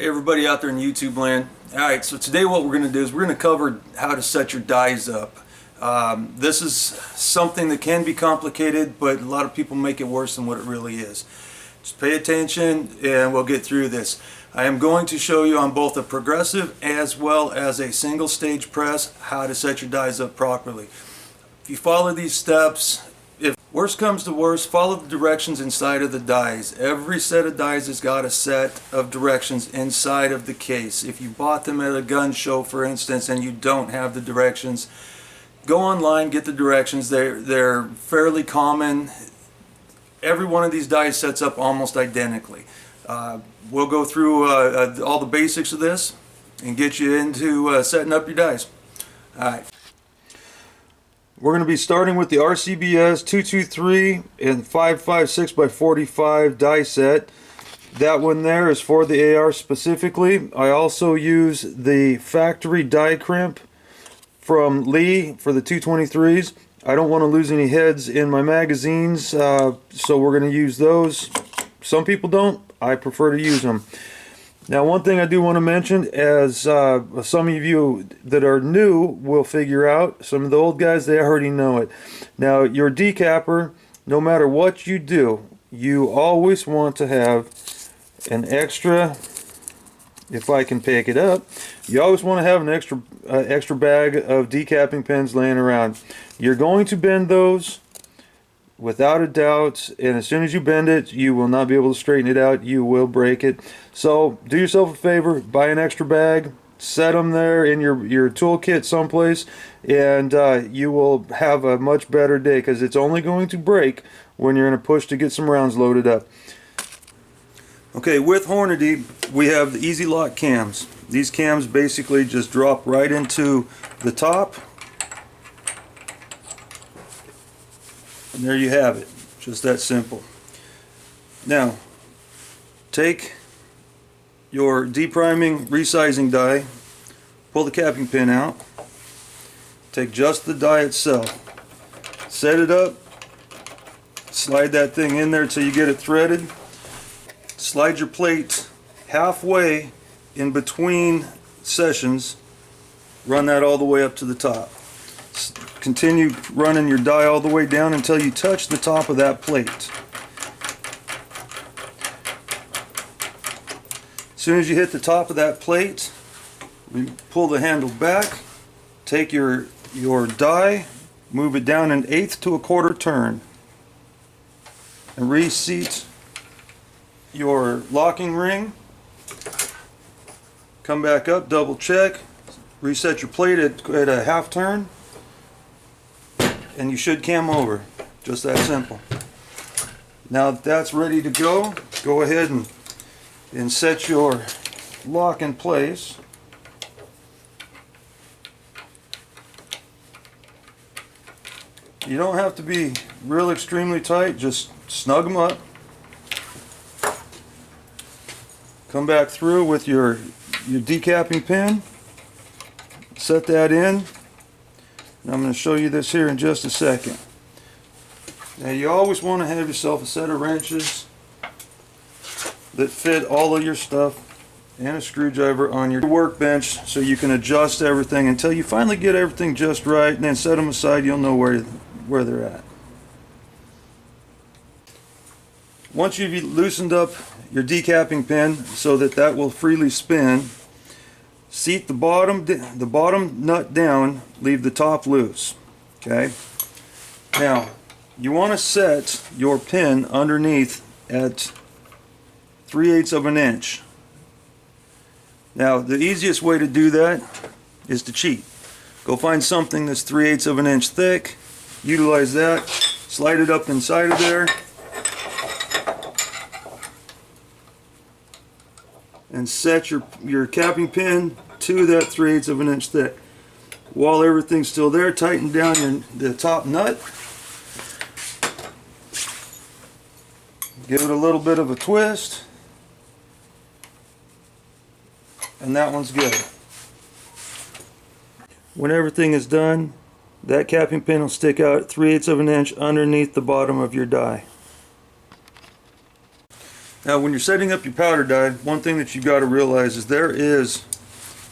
Hey everybody out there in YouTube land. Alright, so today what we're going to do is we're going to cover how to set your dies up. This is something that can be complicated, but a lot of people make it worse than what it really is. Just pay attention and we'll get through this. I am going to show you on both a progressive as well as a single stage press how to set your dies up properly. If you follow these steps, if worst comes to worst, follow the directions inside of the dies. Every set of dies has got a set of directions inside of the case. If you bought them at a gun show, for instance, and you don't have the directions, go online, get the directions. They're fairly common. Every one of these dies sets up almost identically. We'll go through all the basics of this and get you into setting up your dies. Alright. We're going to be starting with the RCBS 223 and 556x45 die set. That one there is for the AR specifically. I also use the factory die crimp from Lee for the 223s. I don't want to lose any heads in my magazines, so we're going to use those. Some people don't. I prefer to use them. Now, one thing I do want to mention, as some of you that are new will figure out, some of the old guys, they already know it. Now, your decapper, no matter what you do, you always want to have an extra, if I can pick it up, you always want to have an extra bag of decapping pins laying around. You're going to bend those without a doubt, and as soon as you bend it, you will not be able to straighten it out. You will break it. So do yourself a favor, buy an extra bag, set them there in your toolkit someplace, and you will have a much better day, because it's only going to break when you're in a push to get some rounds loaded up. Okay, with Hornady, we have the Easy Lock cams. These cams basically just drop right into the top. And there you have it, just that simple. Now, take your depriming resizing die, pull the capping pin out, take just the die itself, set it up, slide that thing in there till you get it threaded, slide your plate halfway in between sessions, run that all the way up to the top. Continue running your die all the way down until you touch the top of that plate. As soon as you hit the top of that plate, we pull the handle back, take your die, move it down an 1/8 to 1/4 turn, and reseat your locking ring. Come back up, double check, reset your plate at a 1/2 turn, and you should cam over. Just that simple. Now that that's ready to go, go ahead and set your lock in place. You don't have to be real extremely tight, just snug them up. Come back through with your decapping pin, set that in. And I'm going to show you this here in just a second. Now, you always want to have yourself a set of wrenches that fit all of your stuff and a screwdriver on your workbench, so you can adjust everything until you finally get everything just right, and then set them aside. You'll know where they're at. Once you've loosened up your decapping pin so that will freely spin, seat the bottom nut down, leave the top loose. Okay? Now, you want to set your pin underneath at 3/8 of an inch. Now, the easiest way to do that is to cheat. Go find something that's 3/8 of an inch thick, utilize that, slide it up inside of there, and set your capping pin to that 3/8 of an inch thick. While everything's still there, tighten down the top nut. Give it a little bit of a twist. And that one's good. When everything is done, that capping pin will stick out 3/8 of an inch underneath the bottom of your die. Now when you're setting up your powder dye, one thing that you got to realize is there is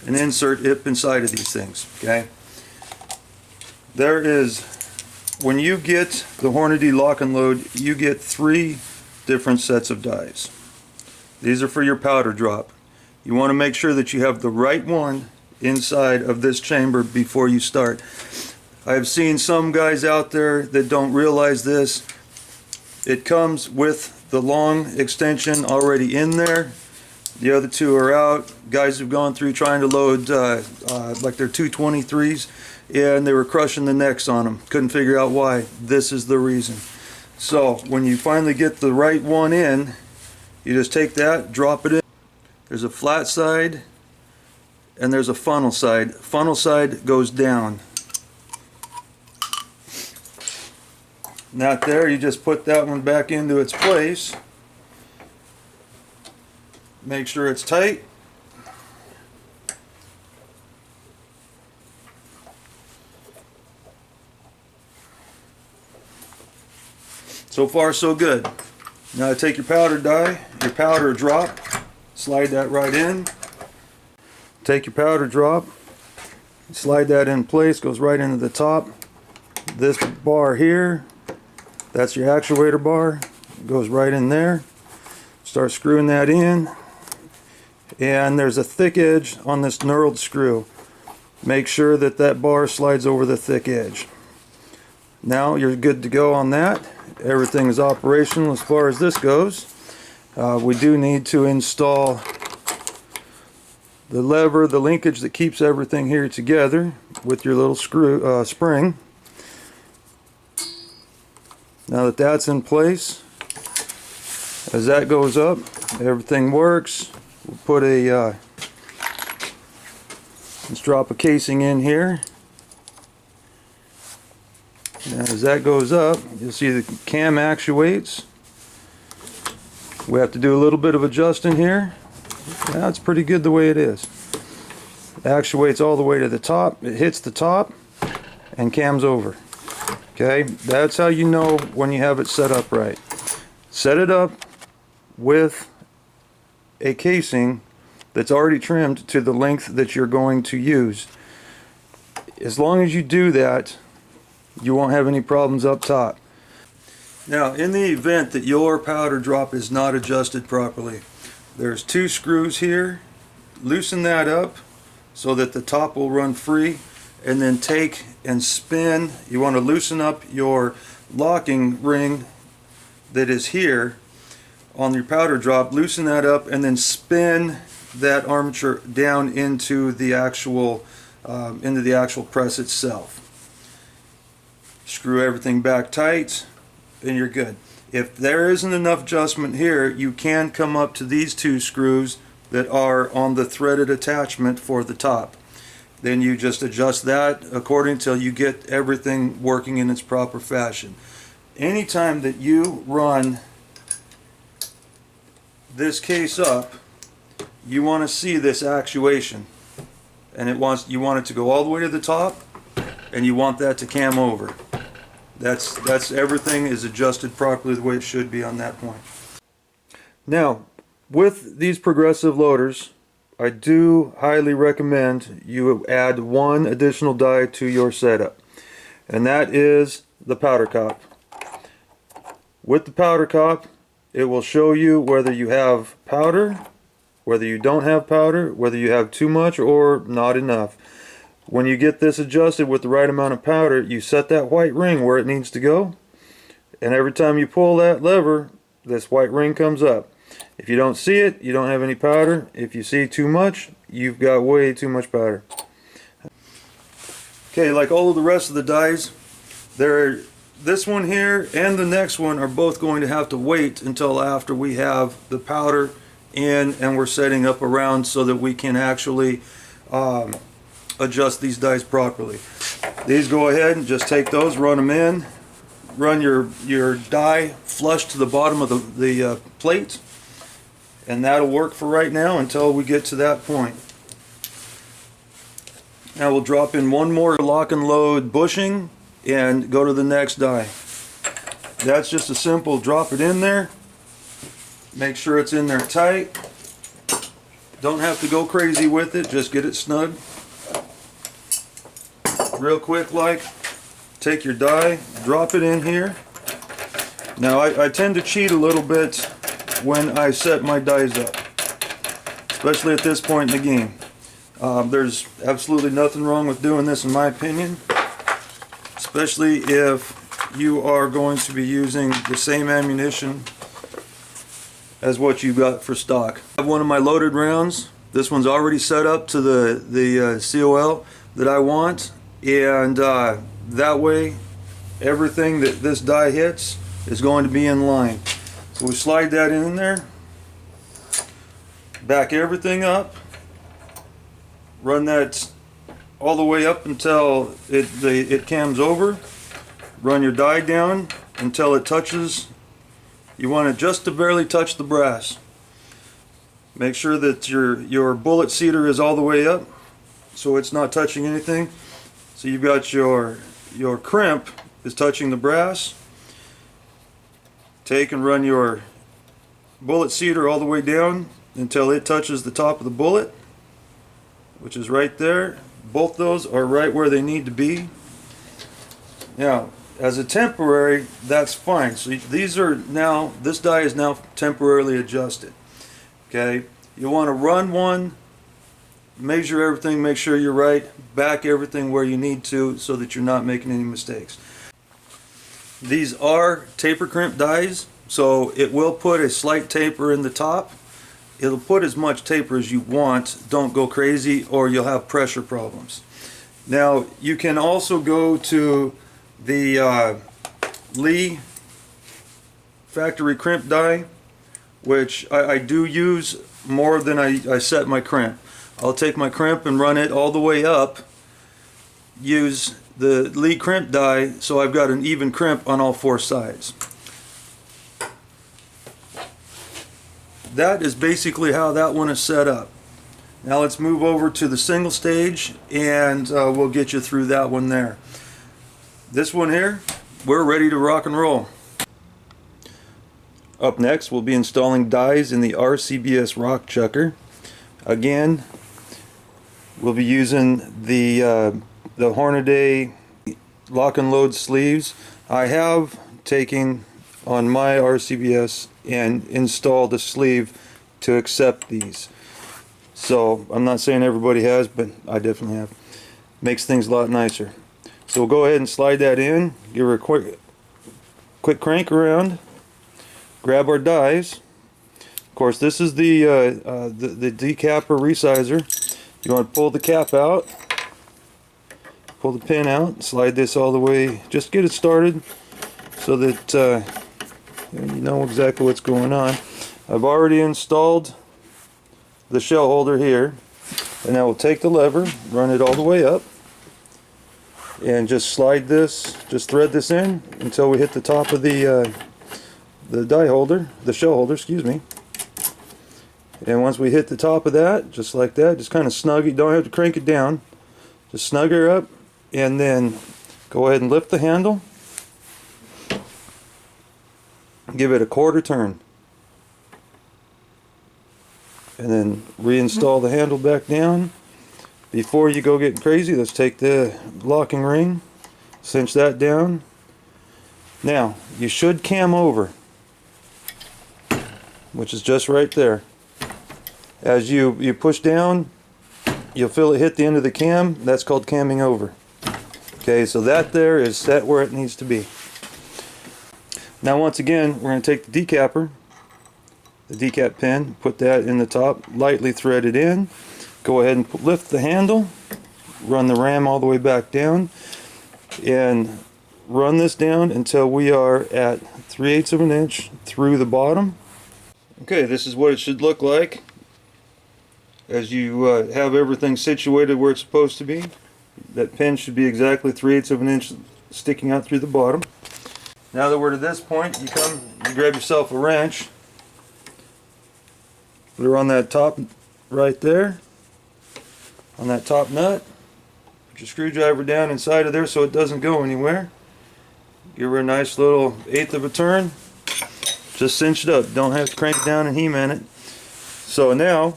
an insert hip inside of these things, okay? There is, when you get the Hornady lock and load, you get 3 different sets of dyes. These are for your powder drop. You want to make sure that you have the right one inside of this chamber before you start. I've seen some guys out there that don't realize this. It comes with the long extension already in there. The other 2 are out. Guys have gone through trying to load like their 223s, and they were crushing the necks on them. Couldn't figure out why. This is the reason. So when you finally get the right one in, you just take that, drop it in. There's a flat side and there's a funnel side. Funnel side goes down. Not there, you just put that one back into its place. Make sure it's tight. So far so good. Now take your powder dye, your powder drop, slide that right in. Take your powder drop, slide that in place, goes right into the top. This bar here, that's your actuator bar, goes right in there. Start screwing that in, and there's a thick edge on this knurled screw. Make sure that that bar slides over the thick edge. Now you're good to go on that. Everything is operational as far as this goes. We do need to install the lever, the linkage that keeps everything here together with your little screw spring. Now that that's in place, as that goes up, everything works. We'll put a let's drop a casing in here. Now as that goes up, you'll see the cam actuates. We have to do a little bit of adjusting here. That's pretty good the way it is. It actuates all the way to the top. It hits the top and cams over. Okay, that's how you know when you have it set up right. Set it up with a casing that's already trimmed to the length that you're going to use. As long as you do that, you won't have any problems up top. Now, in the event that your powder drop is not adjusted properly, there's 2 screws here. Loosen that up so that the top will run free, and then take and spin. You want to loosen up your locking ring that is here on your powder drop. Loosen that up and then spin that armature down into the actual press itself. Screw everything back tight and you're good. If there isn't enough adjustment here, you can come up to these 2 screws that are on the threaded attachment for the top. Then you just adjust that according till you get everything working in its proper fashion. Anytime that you run this case up, you want to see this actuation, and you want it to go all the way to the top, and you want that to cam over. That's everything is adjusted properly the way it should be on that point. Now, with these progressive loaders, I do highly recommend you add 1 additional dye to your setup, and that is the powder cop. With the powder cop, it will show you whether you have powder, whether you don't have powder, whether you have too much or not enough. When you get this adjusted with the right amount of powder, you set that white ring where it needs to go, and every time you pull that lever, this white ring comes up. If you don't see it, you don't have any powder. If you see too much, you've got way too much powder. Okay, like all of the rest of the dyes, this one here and the next one are both going to have to wait until after we have the powder in and we're setting up around so that we can actually adjust these dyes properly. These, go ahead and just take those, run them in, run your dye flush to the bottom of the plate, and that'll work for right now until we get to that point. Now we'll drop in 1 more lock and load bushing and go to the next dye. That's just a simple drop it in there, Make sure it's in there tight. Don't have to go crazy with it, just get it snug. Real quick like, take your die, drop it in here. Now I tend to cheat a little bit when I set my dies up, especially at this point in the game. There's absolutely nothing wrong with doing this in my opinion, especially if you are going to be using the same ammunition as what you got for stock. I have one of my loaded rounds. This one's already set up to the COL that I want, and that way everything that this die hits is going to be in line. So we slide that in there, back everything up, run that all the way up until it cams over, run your die down until it touches. You want it just to barely touch the brass. Make sure that your bullet seater is all the way up so it's not touching anything. So you've got your crimp is touching the brass. Take and run your bullet seater all the way down until it touches the top of the bullet, which is right there. Both those are right where they need to be. Now, as a temporary, that's fine. So these are now, this die is now temporarily adjusted. Okay, you want to run one, measure everything, make sure you're right, back everything where you need to so that you're not making any mistakes. These are taper crimp dies, so it will put a slight taper in the top. It'll put as much taper as you want. Don't go crazy or you'll have pressure problems. Now you can also go to the Lee factory crimp die, which I do use more than I set my crimp. I'll take my crimp and run it all the way up, use the Lee crimp die so I've got an even crimp on all four sides. That is basically how that one is set up. Now let's move over to the single stage and we'll get you through that one there. This one here, we're ready to rock and roll. Up next we'll be installing dies in the RCBS Rock Chucker. Again, we'll be using the Hornady lock and load sleeves. I have taken on my RCBS and installed a sleeve to accept these. So I'm not saying everybody has, but I definitely have. Makes things a lot nicer. So we'll go ahead and slide that in, give her a quick crank around, grab our dies. Of course, this is the decapper resizer. You want to pull the cap out, pull the pin out, slide this all the way, just get it started so that you know exactly what's going on. I've already installed the shell holder here, and now we'll take the lever, run it all the way up, and just slide this, just thread this in until we hit the top of the die holder, the shell holder, excuse me. And once we hit the top of that, just like that, just kind of snug it, don't have to crank it down, just snug her up, and then go ahead and lift the handle, give it a quarter turn, and then reinstall the handle back down. Before you go getting crazy, let's take the locking ring, cinch that down. Now you should cam over, which is just right there. As you push down, you'll feel it hit the end of the cam. That's called camming over. Okay, so that there is set where it needs to be. Now once again, we're going to take the decapper, the decap pin, put that in the top, lightly thread it in, go ahead and lift the handle, run the ram all the way back down, and run this down until we are at 3/8 of an inch through the bottom. Okay, this is what it should look like as you have everything situated where it's supposed to be. That pin should be exactly 3/8 of an inch sticking out through the bottom. Now that we're to this point, you grab yourself a wrench, put her on that top right there, on that top nut, put your screwdriver down inside of there so it doesn't go anywhere. Give her a nice little 1/8 of a turn, Just cinch it up. Don't have to crank it down and He-Man it. So now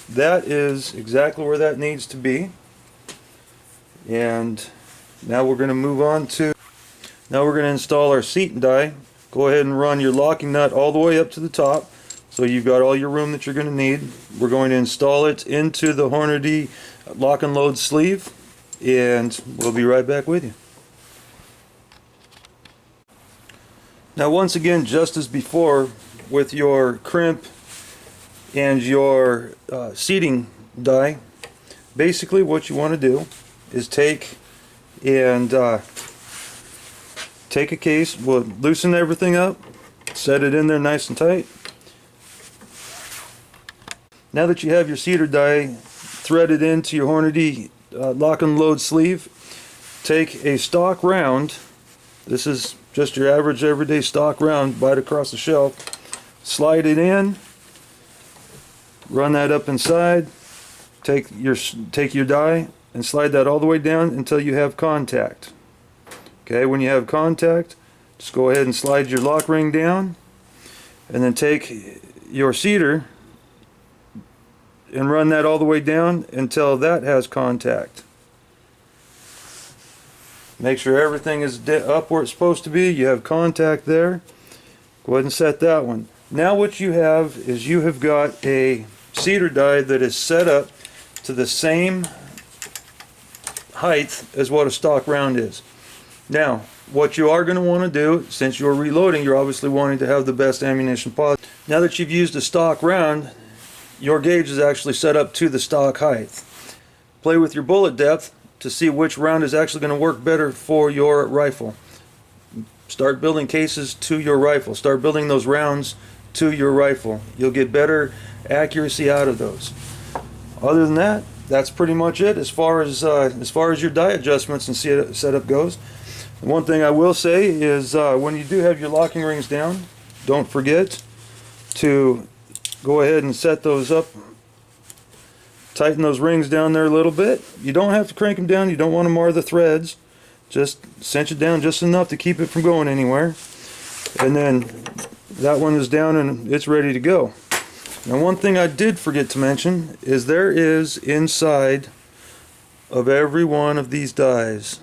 that is exactly where that needs to be. And now we're going to move on to, now we're going to install our seat and die. Go ahead and run your locking nut all the way up to the top, so you've got all your room that you're going to need. We're going to install it into the Hornady lock and load sleeve, and we'll be right back with you. Now once again, just as before, with your crimp and your seating die, basically what you want to do is take a case, we'll loosen everything up, set it in there nice and tight. Now that you have your seater die threaded into your Hornady lock and load sleeve, take a stock round. This is just your average everyday stock round, buy it across the shelf, slide it in, run that up inside, take your die and slide that all the way down until you have contact. Okay, when you have contact, just go ahead and slide your lock ring down, and then take your seater and run that all the way down until that has contact. Make sure everything is up where it's supposed to be. You have contact there. Go ahead and set that one. Now what you have is you have got a seater die that is set up to the same height as what a stock round is. Now what you are going to want to do, since you're reloading, you're obviously wanting to have the best ammunition possible. Now that you've used a stock round, your gauge is actually set up to the stock height. Play with your bullet depth to see which round is actually going to work better for your rifle. Start building cases to your rifle. Start building those rounds to your rifle. You'll get better accuracy out of those. Other than that, that's pretty much it as far as your die adjustments and setup goes. One thing I will say is when you do have your locking rings down, don't forget to go ahead and set those up. Tighten those rings down there a little bit. You don't have to crank them down. You don't want to mar the threads. Just cinch it down just enough to keep it from going anywhere. And then that one is down and it's ready to go. Now one thing I did forget to mention is there is inside of every one of these dies,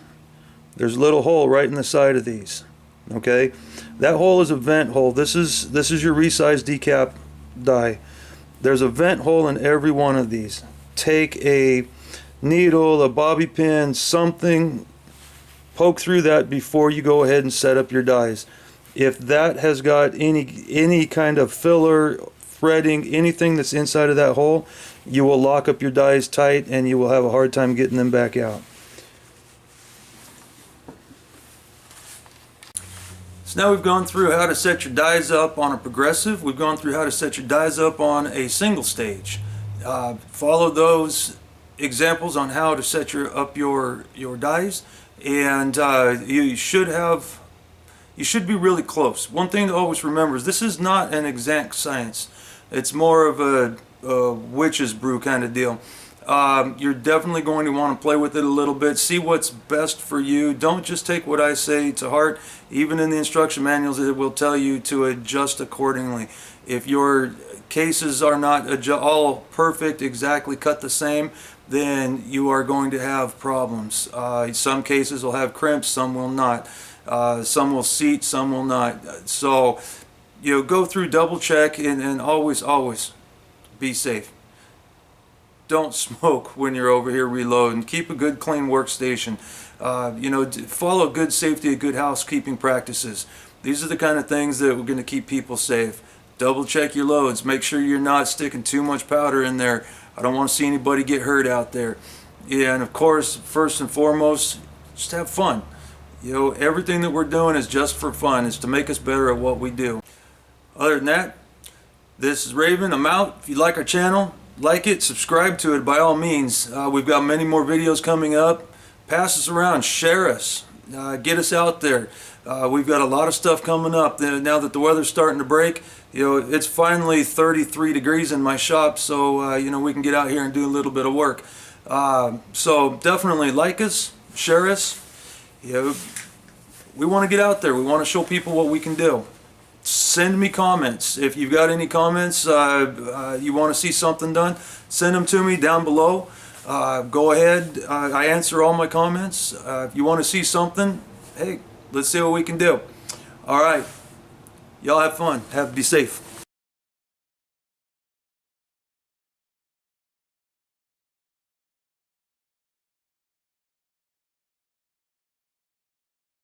there's a little hole right in the side of these. Okay, that hole is a vent hole. This is your resized decap die. There's a vent hole in every one of these. Take a needle, a bobby pin, something, poke through that before you go ahead and set up your dies. If that has got any kind of filler, threading, anything that's inside of that hole, you will lock up your dies tight and you will have a hard time getting them back out. So now we've gone through how to set your dies up on a progressive. We've gone through how to set your dies up on a single stage. Follow those examples on how to set up your dies, and you should be really close. One thing to always remember is this is not an exact science. It's more of a witch's brew kind of deal. You're definitely going to want to play with it a little bit, see what's best for you. Don't just take what I say to heart. Even in the instruction manuals, it will tell you to adjust accordingly. If your cases are not all perfect, exactly cut the same, then you are going to have problems. Some cases will have crimps, some will not. Some will seat, some will not. So, go through, double check, and always be safe. Don't smoke when you're over here reloading. Keep a good, clean workstation. Follow good safety and good housekeeping practices. These are the kind of things that we're going to keep people safe. Double check your loads. Make sure you're not sticking too much powder in there. I don't want to see anybody get hurt out there. Yeah, and of course, first and foremost, just have fun. Everything that we're doing is just for fun. It's to make us better at what we do. Other than that, this is Raven. I'm out. If you like our channel, like it, subscribe to it by all means. We've got many more videos coming up. Pass us around, share us, get us out there. We've got a lot of stuff coming up. Now that the weather's starting to break, it's finally 33 degrees in my shop, so we can get out here and do a little bit of work. So definitely like us, share us. We want to get out there. We want to show people what we can do. send me comments. If you've got any comments, you want to see something done, send them to me down below. Go ahead, I answer all my comments. If you want to see something, hey, let's see what we can do. All right, y'all have fun. Be safe.